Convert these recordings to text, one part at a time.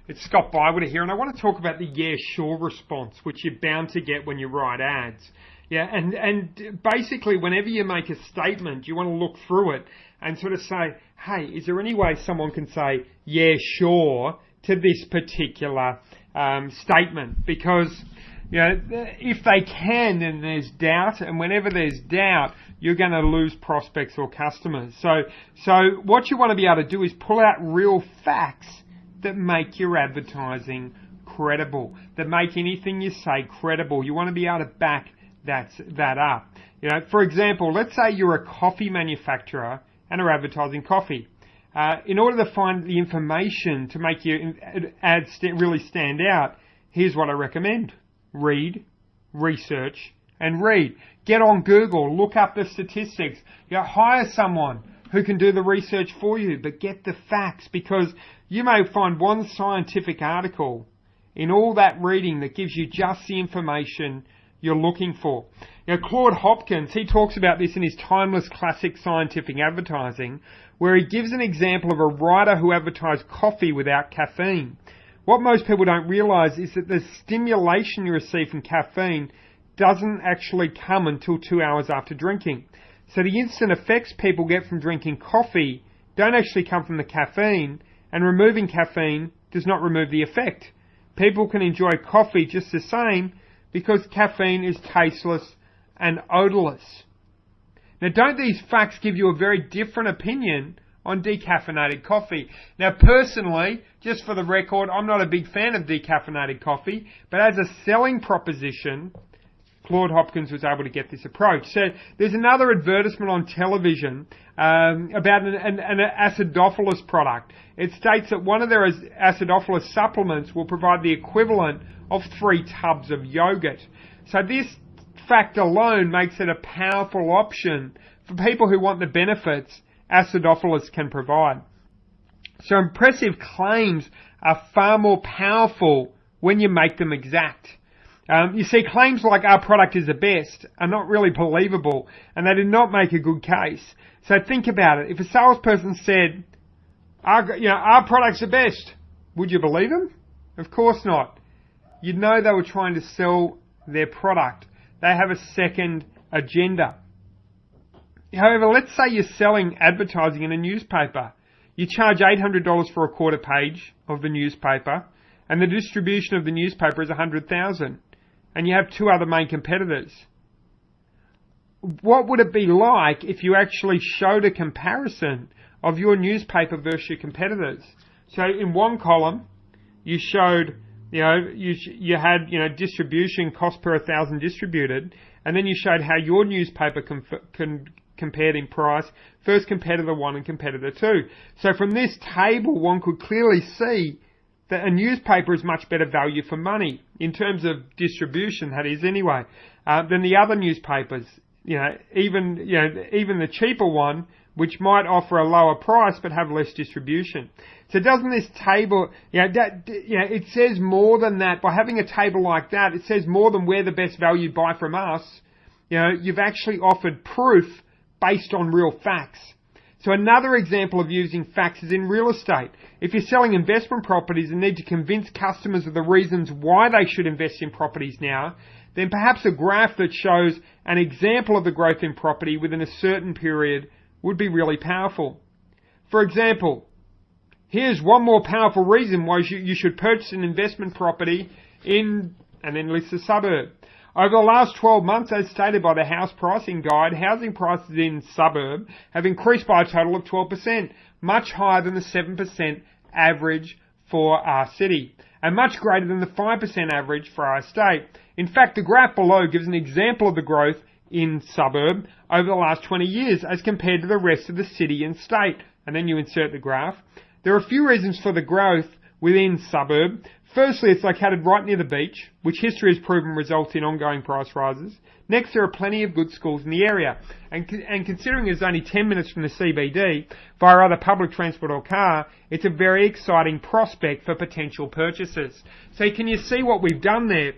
It's Scott Bywater here, and I want to talk about the yeah, sure response, which you're bound to get when you write ads. Yeah, and basically, whenever you make a statement, you want to look through it and sort of say, hey, is there any way someone can say yeah, sure to this particular statement? Because if they can, then there's doubt, and whenever there's doubt, you're going to lose prospects or customers. So what you want to be able to do is pull out real facts that make your advertising credible, that make anything you say credible. You want to be able to back that up. For example, let's say you're a coffee manufacturer and are advertising coffee. In order to find the information to make your ad really stand out, here's what I recommend. Read, research, and read. Get on Google, look up the statistics. Hire someone who can do the research for you, but get the facts, because you may find one scientific article in all that reading that gives you just the information you're looking for. Claude Hopkins, he talks about this in his timeless classic Scientific Advertising, where he gives an example of a writer who advertised coffee without caffeine. What most people don't realise is that the stimulation you receive from caffeine doesn't actually come until 2 hours after drinking. So the instant effects people get from drinking coffee don't actually come from the caffeine, and removing caffeine does not remove the effect. People can enjoy coffee just the same because caffeine is tasteless and odourless. Now, don't these facts give you a very different opinion on decaffeinated coffee? Now, personally, just for the record, I'm not a big fan of decaffeinated coffee, but as a selling proposition, Claude Hopkins was able to get this approach. So there's another advertisement on television about an Acidophilus product. It states that one of their Acidophilus supplements will provide the equivalent of 3 tubs of yogurt. So this fact alone makes it a powerful option for people who want the benefits Acidophilus can provide. So impressive claims are far more powerful when you make them exact. You see, claims like our product is the best are not really believable, and they do not make a good case. So think about it. If a salesperson said, our product's the best, would you believe them? Of course not. You'd know they were trying to sell their product. They have a second agenda. However, let's say you're selling advertising in a newspaper. You charge $800 for a quarter page of the newspaper, and the distribution of the newspaper is $100,000. And you have 2 other main competitors. What would it be like if you actually showed a comparison of your newspaper versus your competitors? So in one column, you showed, you had, distribution cost per 1,000 distributed, and then you showed how your newspaper compared in price, first competitor 1 and competitor 2. So from this table, one could clearly see that a newspaper is much better value for money in terms of distribution, that is anyway, than the other newspapers. Even the cheaper one, which might offer a lower price but have less distribution. So doesn't this table, it says more than that. By having a table like that, it says more than we're the best value, buy from us. You've actually offered proof based on real facts. So another example of using facts is in real estate. If you're selling investment properties and need to convince customers of the reasons why they should invest in properties now, then perhaps a graph that shows an example of the growth in property within a certain period would be really powerful. For example, here's one more powerful reason why you should purchase an investment property in, and then list a suburb. Over the last 12 months, as stated by the House Pricing Guide, housing prices in suburb have increased by a total of 12%, much higher than the 7% average for our city, and much greater than the 5% average for our state. In fact, the graph below gives an example of the growth in suburb over the last 20 years as compared to the rest of the city and state. And then you insert the graph. There are a few reasons for the growth within suburb. Firstly, it's located right near the beach, which history has proven results in ongoing price rises. Next, there are plenty of good schools in the area. And considering it's only 10 minutes from the CBD, via either public transport or car, it's a very exciting prospect for potential purchasers. So can you see what we've done there?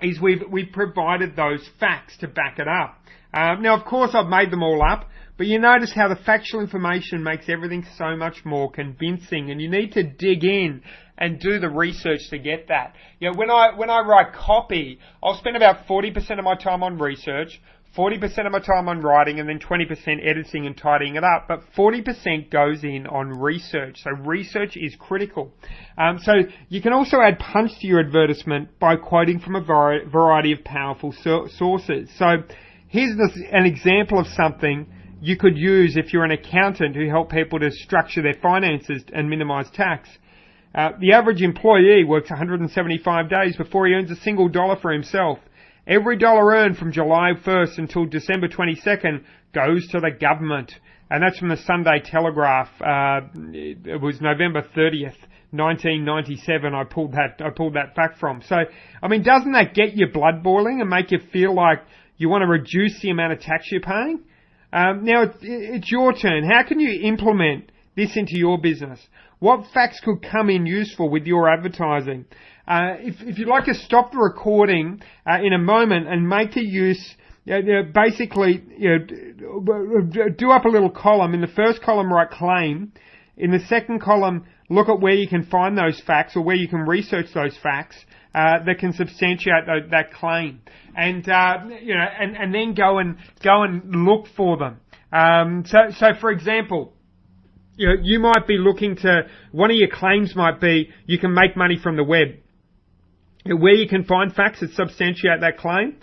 Is we've provided those facts to back it up. Now, of course, I've made them all up, But you notice how the factual information makes everything so much more convincing, and you need to dig in and do the research to get that. You know, when I write copy, I'll spend about 40% of my time on research, 40% of my time on writing, and then 20% editing and tidying it up. But 40% goes in on research. So research is critical. So you can also add punch to your advertisement by quoting from a variety of powerful sources. So here's an example of something you could use if you're an accountant who help people to structure their finances and minimize tax. The average employee works 175 days before he earns a single dollar for himself. Every dollar earned from July 1st until December 22nd goes to the government. And that's from the Sunday Telegraph. It was November 30th, 1997. I pulled that fact from. So, I mean, doesn't that get your blood boiling and make you feel like you want to reduce the amount of tax you're paying? Now, it's your turn. How can you implement this into your business? What facts could come in useful with your advertising? If you'd like to stop the recording in a moment and make a use, basically do up a little column. In the first column, write claim. In the second column, look at where you can find those facts or where you can research those facts that can substantiate that claim, and and then go and look for them. So for example, you might be looking to, one of your claims might be you can make money from the web. Where you can find facts that substantiate that claim,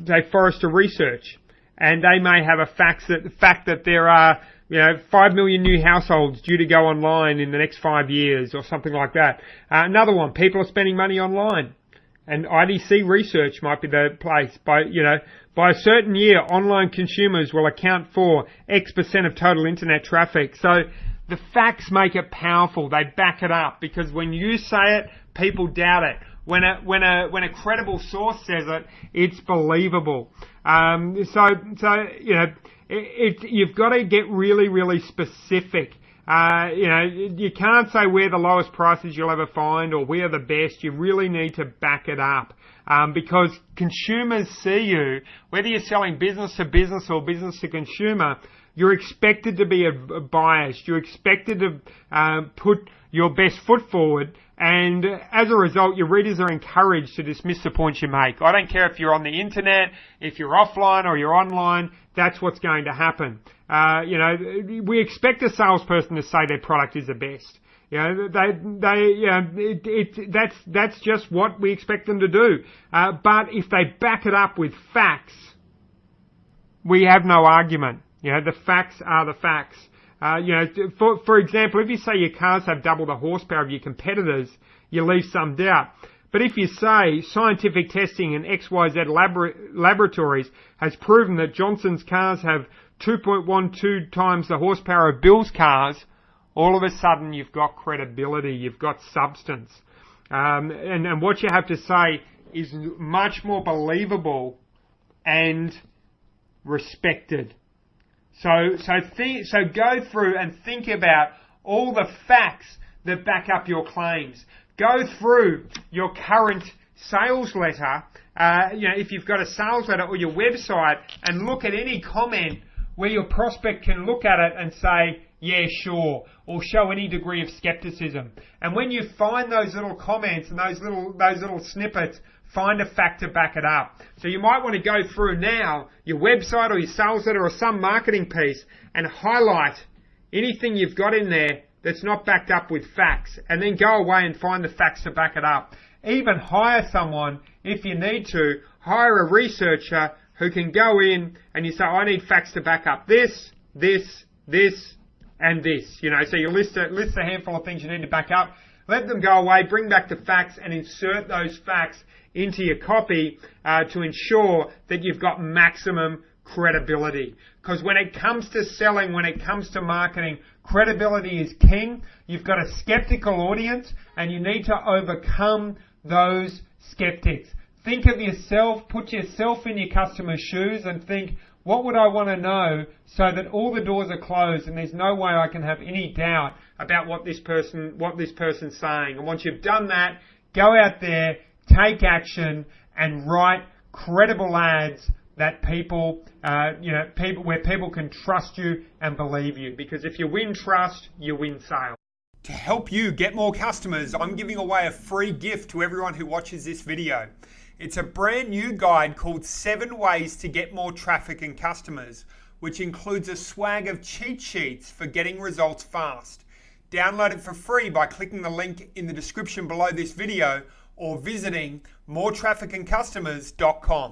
say Forrester Research, and they may have a fact that there are 5 million new households due to go online in the next 5 years or something like that. Another one, people are spending money online, and IDC Research might be the place. By a certain year, online consumers will account for X% of total internet traffic. So the facts make it powerful. They back it up, because when you say it, people doubt it. When a credible source says it, it's believable. You've got to get really, really specific. You can't say we're the lowest prices you'll ever find or we're the best. You really need to back it up. Because consumers see you, whether you're selling business to business or business to consumer, you're expected to be biased. You're expected to put your best foot forward, and as a result, your readers are encouraged to dismiss the points you make. I don't care if you're on the internet, if you're offline or you're online, that's what's going to happen. We expect a salesperson to say their product is the best. That's just what we expect them to do. But if they back it up with facts, we have no argument. The facts are the facts. For example, if you say your cars have double the horsepower of your competitors, you leave some doubt. But if you say scientific testing in XYZ laboratories has proven that Johnson's cars have 2.12 times the horsepower of Bill's cars, all of a sudden you've got credibility, you've got substance. And what you have to say is much more believable and respected. So go through and think about all the facts that back up your claims. Go through your current sales letter, if you've got a sales letter or your website, and look at any comment where your prospect can look at it and say, yeah, sure, or show any degree of skepticism. And when you find those little comments and those little snippets, find a fact to back it up. So you might want to go through now your website or your sales letter or some marketing piece and highlight anything you've got in there that's not backed up with facts, and then go away and find the facts to back it up. Even hire someone, if you need to, hire a researcher who can go in and you say, I need facts to back up this, and this. So you list a handful of things you need to back up. Let them go away, bring back the facts, and insert those facts into your copy to ensure that you've got maximum credibility. Because when it comes to selling, when it comes to marketing, credibility is king. You've got a skeptical audience, and you need to overcome those skeptics. Think of yourself, put yourself in your customer's shoes, and think, what would I want to know so that all the doors are closed and there's no way I can have any doubt about what this person's saying? And once you've done that, go out there, take action, and write credible ads that people, where people can trust you and believe you. Because if you win trust, you win sales. To help you get more customers, I'm giving away a free gift to everyone who watches this video. It's a brand new guide called 7 Ways to Get More Traffic and Customers, which includes a swag of cheat sheets for getting results fast. Download it for free by clicking the link in the description below this video or visiting moretrafficandcustomers.com.